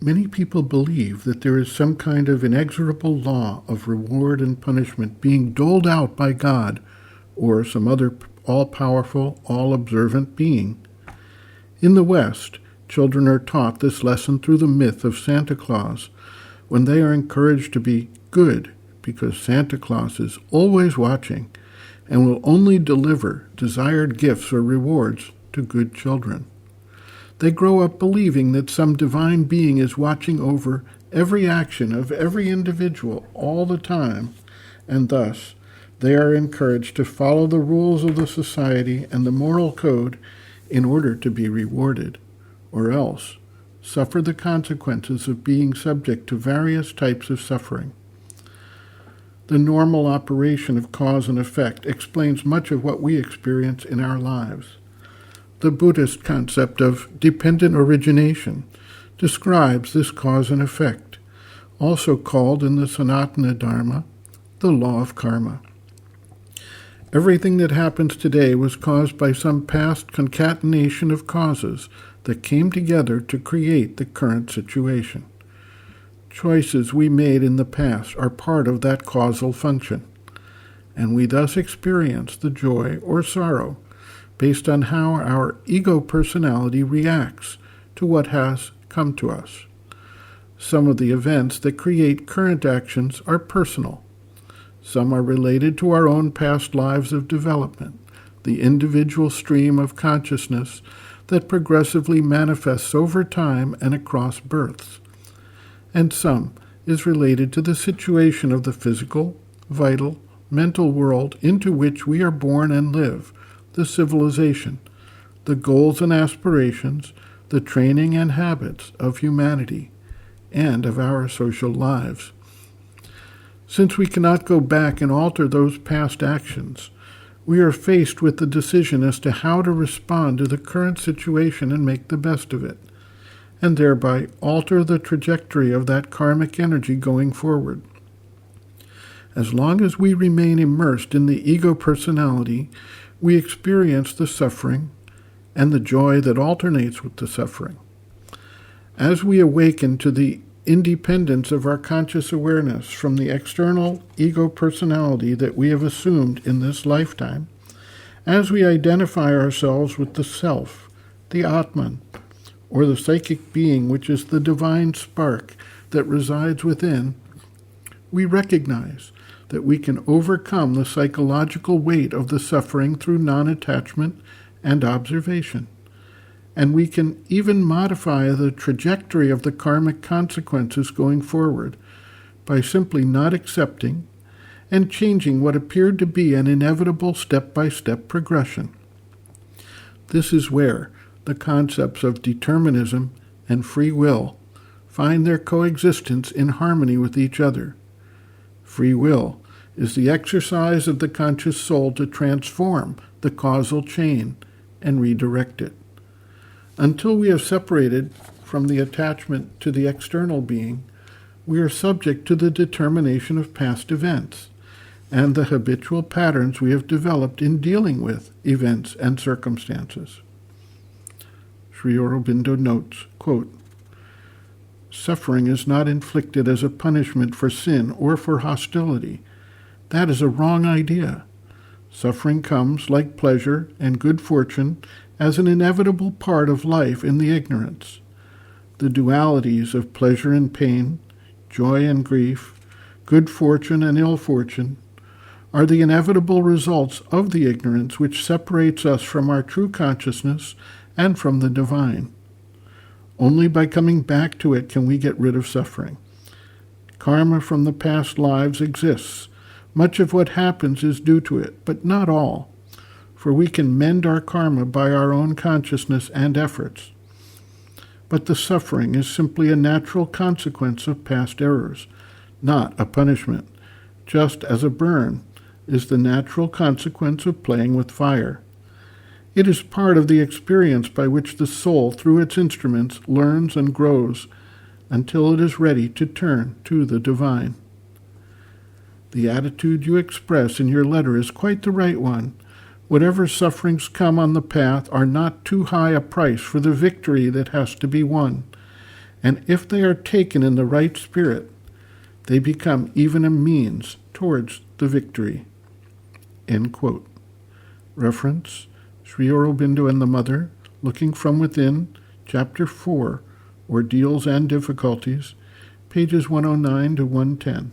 Many people believe that there is some kind of inexorable law of reward and punishment being doled out by God or some other all-powerful, all-observant being. In the West, children are taught this lesson through the myth of Santa Claus, when they are encouraged to be good because Santa Claus is always watching and will only deliver desired gifts or rewards to good children. They grow up believing that some divine being is watching over every action of every individual all the time, and thus they are encouraged to follow the rules of the society and the moral code in order to be rewarded, or else suffer the consequences of being subject to various types of suffering. The normal operation of cause and effect explains much of what we experience in our lives. The Buddhist concept of dependent origination describes this cause and effect, also called in the Sanatana Dharma the law of karma. Everything that happens today was caused by some past concatenation of causes that came together to create the current situation. Choices we made in the past are part of that causal function, and we thus experience the joy or sorrow based on how our ego personality reacts to what has come to us. Some of the events that create current actions are personal. Some are related to our own past lives of development, the individual stream of consciousness that progressively manifests over time and across births. And some is related to the situation of the physical, vital, mental world into which we are born and live, the civilization, the goals and aspirations, the training and habits of humanity, and of our social lives. Since we cannot go back and alter those past actions, we are faced with the decision as to how to respond to the current situation and make the best of it, and thereby alter the trajectory of that karmic energy going forward. As long as we remain immersed in the ego personality, we experience the suffering and the joy that alternates with the suffering. As we awaken to the independence of our conscious awareness from the external ego personality that we have assumed in this lifetime, as we identify ourselves with the self, the Atman, or the psychic being which is the divine spark that resides within, we recognize that we can overcome the psychological weight of the suffering through non-attachment and observation. And we can even modify the trajectory of the karmic consequences going forward by simply not accepting and changing what appeared to be an inevitable step-by-step progression. This is where the concepts of determinism and free will find their coexistence in harmony with each other. Free will is the exercise of the conscious soul to transform the causal chain and redirect it. Until we have separated from the attachment to the external being, we are subject to the determination of past events and the habitual patterns we have developed in dealing with events and circumstances. Sri Aurobindo notes, quote, "Suffering is not inflicted as a punishment for sin or for hostility. That is a wrong idea. Suffering comes, like pleasure and good fortune, as an inevitable part of life in the ignorance. The dualities of pleasure and pain, joy and grief, good fortune and ill fortune, are the inevitable results of the ignorance which separates us from our true consciousness and from the divine. Only by coming back to it can we get rid of suffering. Karma from the past lives exists. Much of what happens is due to it, but not all, for we can mend our karma by our own consciousness and efforts. But the suffering is simply a natural consequence of past errors, not a punishment, just as a burn is the natural consequence of playing with fire. It is part of the experience by which the soul, through its instruments, learns and grows until it is ready to turn to the divine. The attitude you express in your letter is quite the right one. Whatever sufferings come on the path are not too high a price for the victory that has to be won, and if they are taken in the right spirit, they become even a means towards the victory. End quote. Reference, Sri Aurobindo and the Mother, Looking from Within, Chapter 4, Ordeals and Difficulties, pages 109 to 110.